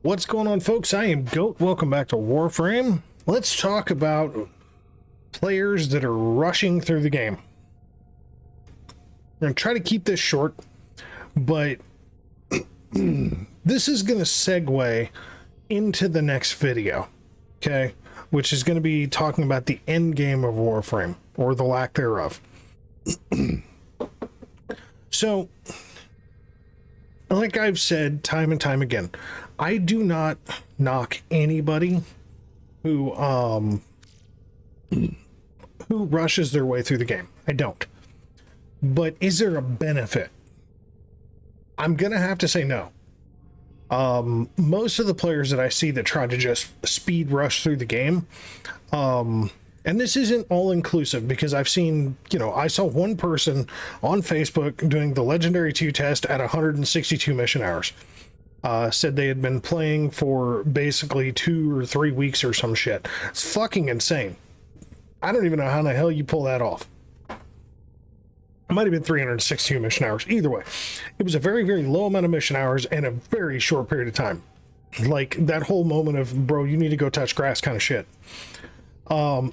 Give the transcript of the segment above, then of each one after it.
What's going on, folks? I am Goat. Welcome back to Warframe. Let's talk about players that are rushing through the game. I'm going to try to keep this short, but this is going to segue into the next video, okay? Which is going to be talking about the end game of Warframe, or the lack thereof. So, like I've said time and time again, I do not knock anybody who rushes their way through the game. I don't. But is there a benefit? I'm gonna have to say no. Most of the players that I see that try to just speed rush through the game, and this isn't all inclusive, because I've seen, I saw one person on Facebook doing the Legendary 2 test at 162 mission hours. Said they had been playing for basically 2 or 3 weeks or some shit. It's fucking insane. I don't even know how the hell you pull that off. It might have been 362 mission hours. Either way, it was a very, very low amount of mission hours in a very short period of time. Like that whole moment of, bro, you need to go touch grass kind of shit. But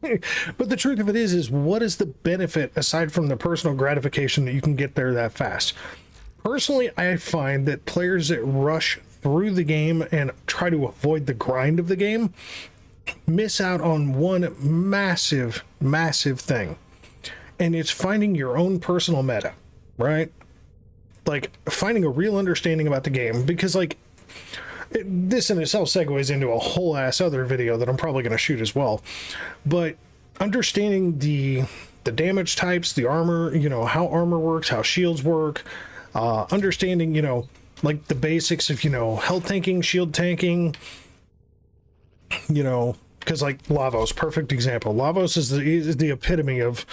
the truth of it is what is the benefit aside from the personal gratification that you can get there that fast? Personally, I find that players that rush through the game and try to avoid the grind of the game miss out on one massive, massive thing. And it's finding your own personal meta, right? Like finding a real understanding about the game, because this in itself segues into a whole ass other video that I'm probably going to shoot as well. But understanding the damage types, the armor, how armor works, how shields work, understanding, like the basics of, health tanking, shield tanking, because like Lavos, perfect example. Lavos is the epitome of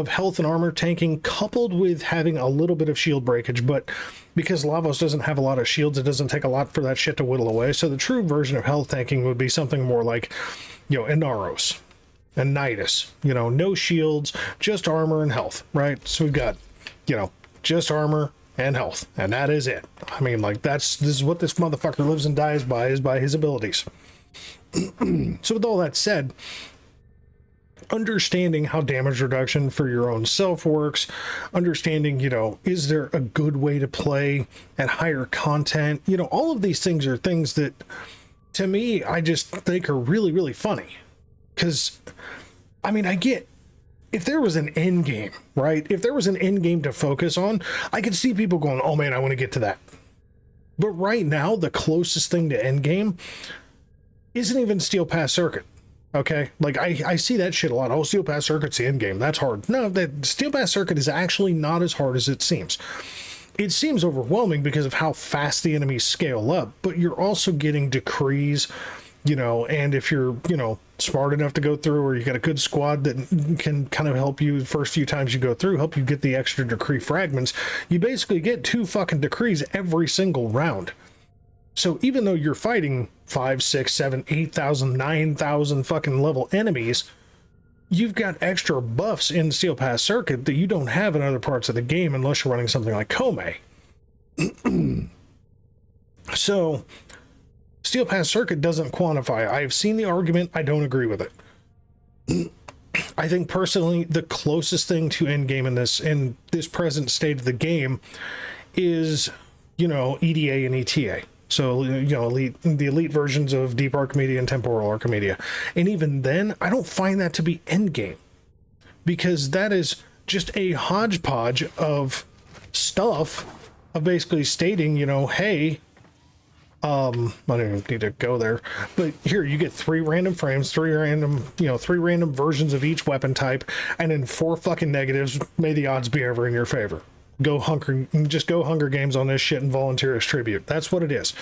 health and armor tanking, coupled with having a little bit of shield breakage. But because Lavos doesn't have a lot of shields, it doesn't take a lot for that shit to whittle away. So the true version of health tanking would be something more like, Inaros and Nidus, no shields, just armor and health, right? So we've got, just armor and health, and that is it. I mean, like, this is what this motherfucker lives and dies by, is by his abilities. So with all that said, understanding how damage reduction for your own self works, understanding, is there a good way to play at higher content? All of these things are things that, to me, I just think are really, really funny. Because, I mean, I get, if there was an end game, right? If there was an end game to focus on, I could see people going, oh man, I want to get to that. But right now, the closest thing to end game isn't even Steel Pass Circuit. Okay, like I see that shit a lot. Oh, Steel Pass Circuit's the end game. That's hard. No, that Steel Pass Circuit is actually not as hard as it seems. It seems overwhelming because of how fast the enemies scale up, but you're also getting decrees, and if you're, smart enough to go through, or you got a good squad that can kind of help you the first few times you go through, help you get the extra decree fragments, you basically get 2 fucking decrees every single round. So even though you're fighting 5, 6, 7, 8,000, 9,000 fucking level enemies, you've got extra buffs in Steel Pass Circuit that you don't have in other parts of the game unless you're running something like Kome. So Steel Pass Circuit doesn't quantify. I've seen the argument. I don't agree with it. I think personally the closest thing to endgame in this present state of the game is, EDA and ETA. So, the elite versions of Deep Archimedia and Temporal Archimedia. And even then, I don't find that to be endgame, because that is just a hodgepodge of stuff of basically stating, hey, I don't even need to go there, but here you get 3 random frames, 3 random versions of each weapon type, and then 4 fucking negatives. May the odds be ever in your favor. Go Hunger Games on this shit and volunteer as tribute. That's what it is.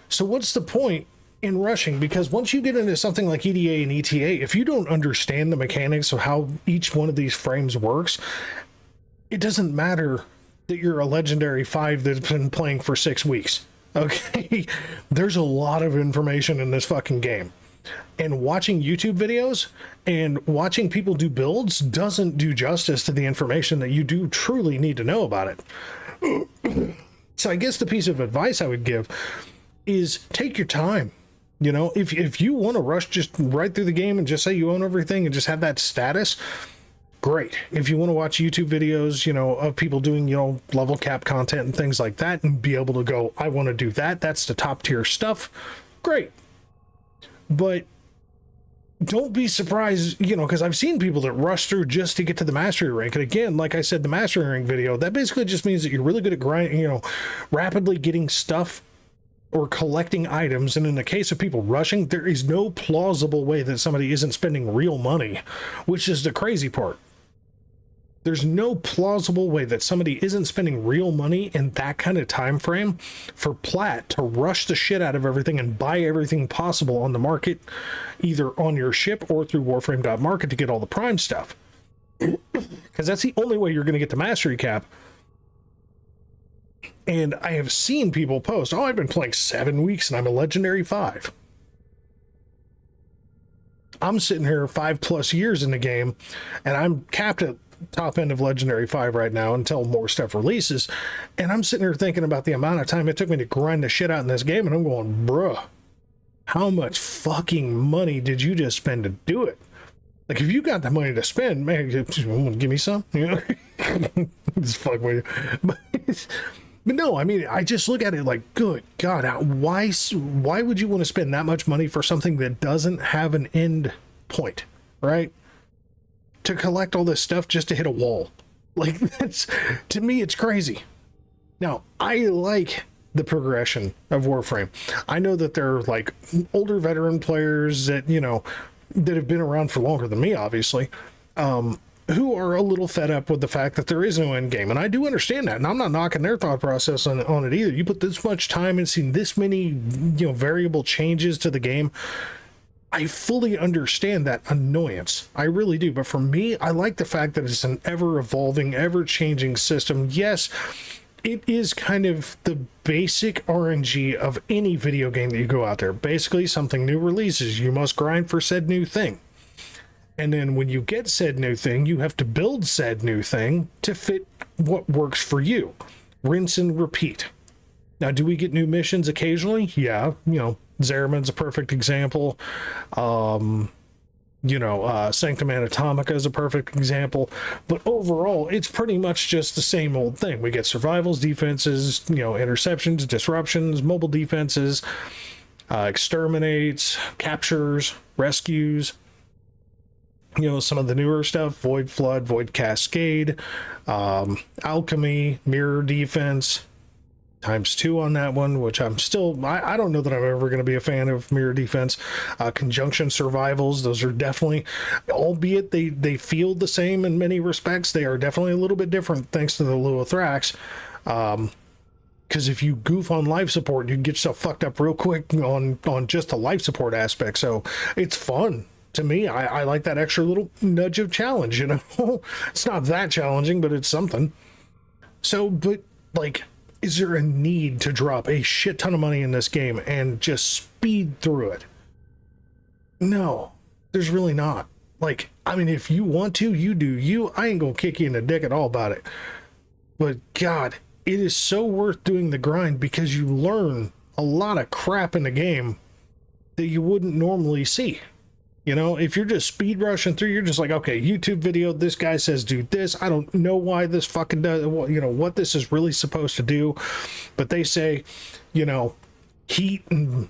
So what's the point in rushing? Because once you get into something like EDA and ETA, if you don't understand the mechanics of how each one of these frames works, it doesn't matter that you're a legendary 5 that's been playing for 6 weeks. Okay? There's a lot of information in this fucking game. And watching YouTube videos and watching people do builds doesn't do justice to the information that you do truly need to know about it. So I guess the piece of advice I would give is take your time. You know, if you want to rush just right through the game and just say you own everything and just have that status, great. If you want to watch YouTube videos, you know, of people doing, you know, level cap content and things like that and be able to go, I want to do that, that's the top tier stuff, great. But don't be surprised, you know, because I've seen people that rush through just to get to the mastery rank. And again, like I said, the mastery rank video, that basically just means that you're really good at grinding, you know, rapidly getting stuff or collecting items. And in the case of people rushing, there is no plausible way that somebody isn't spending real money, which is the crazy part. There's no plausible way that somebody isn't spending real money in that kind of time frame for Plat to rush the shit out of everything and buy everything possible on the market, either on your ship or through Warframe.market to get all the prime stuff. Because that's the only way you're going to get the mastery cap. And I have seen people post, oh, I've been playing 7 weeks and I'm a legendary 5. I'm sitting here 5+ years in the game and I'm capped at top end of legendary 5 right now until more stuff releases. And I'm sitting here thinking about the amount of time it took me to grind the shit out in this game. And I'm going, bruh, how much fucking money did you just spend to do it? Like, if you got the money to spend, man, give me some, you know, just fuck with you. But no, I mean, I just look at it like, good God, why would you want to spend that much money for something that doesn't have an end point, right? To collect all this stuff just to hit a wall. Like, that's, to me, it's crazy. Now, I like the progression of Warframe. I know that there are, like, older veteran players that, you know, that have been around for longer than me, obviously, who are a little fed up with the fact that there is no end game. And I do understand that, and I'm not knocking their thought process on it either. You put this much time and seen this many, you know, variable changes to the game. I fully understand that annoyance. I really do. But for me, I like the fact that it's an ever-evolving, ever-changing system. Yes, it is kind of the basic RNG of any video game that you go out there. Basically, something new releases. You must grind for said new thing. And then when you get said new thing, you have to build said new thing to fit what works for you. Rinse and repeat. Now, do we get new missions occasionally? Yeah, you know, Zariman's a perfect example. You know, Sanctum Anatomica is a perfect example. But overall, it's pretty much just the same old thing. We get survivals, defenses, you know, interceptions, disruptions, mobile defenses, exterminates, captures, rescues. You know, some of the newer stuff, Void Flood, Void Cascade, Alchemy, Mirror Defense, ×2 on that one, which I'm still, I don't know that I'm ever going to be a fan of Mirror Defense. Conjunction Survivals, those are definitely, albeit they feel the same in many respects, they are definitely a little bit different thanks to the Luothrax. Because if you goof on life support, you can get yourself fucked up real quick on just the life support aspect. So it's fun. To me, I like that extra little nudge of challenge, you know? It's not that challenging, but it's something. So, but, like, is there a need to drop a shit ton of money in this game and just speed through it? No, there's really not. Like, I mean, if you want to, you do you. I ain't gonna kick you in the dick at all about it. But, God, it is so worth doing the grind because you learn a lot of crap in the game that you wouldn't normally see. You know, if you're just speed rushing through, you're just like, okay, YouTube video, this guy says do this. I don't know why this fucking does, you know, what this is really supposed to do. But they say, you know, heat and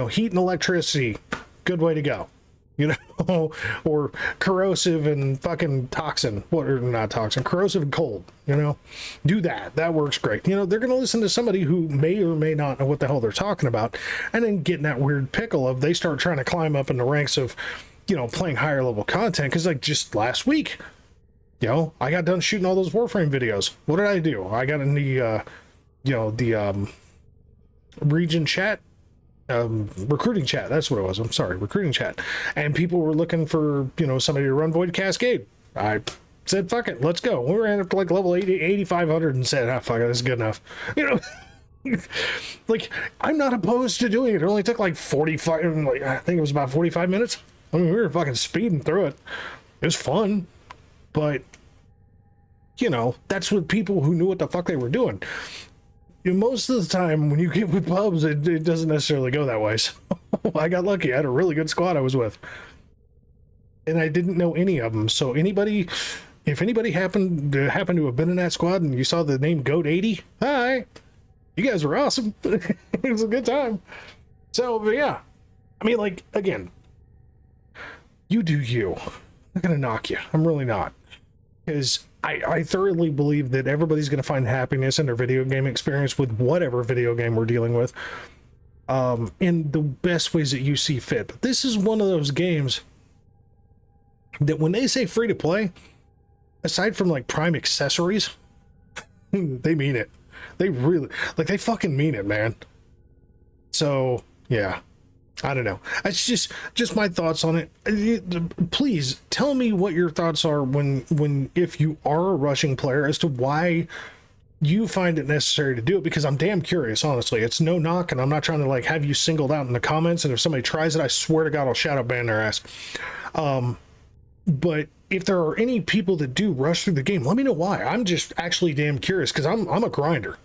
electricity, good way to go. You know, or corrosive and fucking toxin, or not toxin, corrosive and cold, you know, do that. That works great. You know, they're going to listen to somebody who may or may not know what the hell they're talking about, and then get in that weird pickle of they start trying to climb up in the ranks of, you know, playing higher level content. Because like just last week, you know, I got done shooting all those Warframe videos. What did I do? I got in the, you know, the region chat. Recruiting chat, that's what it was. I'm sorry, recruiting chat. And people were looking for, you know, somebody to run Void Cascade. I said, fuck it, let's go. We ran up to like level 8,500 and said, ah, fuck it, this is good enough. You know, like, I'm not opposed to doing it. It only took like 45, like, I think it was about 45 minutes. I mean, we were fucking speeding through it. It was fun. But, you know, that's what people who knew what the fuck they were doing. most of the time when you get with pubs, it doesn't necessarily go that way. So I got lucky. I had a really good squad I was with, and I didn't know any of them. So if anybody happened to have been in that squad and you saw the name Goat80, hi, you guys were awesome. It was a good time. So, but yeah, I mean, like, again, you do you. I'm not gonna knock you. I'm really not, because I thoroughly believe that everybody's gonna find happiness in their video game experience with whatever video game we're dealing with, in the best ways that you see fit. But this is one of those games that when they say free to play, aside from like Prime accessories, they mean it. They really, like, they fucking mean it, man. So yeah, I don't know. It's just my thoughts on it. Please tell me what your thoughts are when if you are a rushing player, as to why you find it necessary to do it, because I'm damn curious, honestly. It's no knock, and I'm not trying to like have you singled out in the comments, and if somebody tries it, I swear to God I'll shadow ban their ass. But if there are any people that do rush through the game, let me know why. I'm just actually damn curious, because I'm a grinder.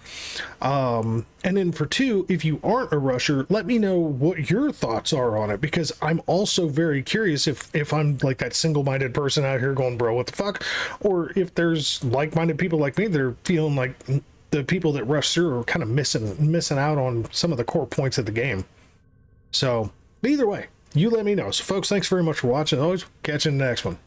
And then for two, if you aren't a rusher, let me know what your thoughts are on it, because I'm also very curious if I'm like that single-minded person out here going, bro, what the fuck? Or if there's like-minded people like me that are feeling like the people that rush through are kind of missing out on some of the core points of the game. So either way, you let me know. So folks, thanks very much for watching. Always catch you in the next one.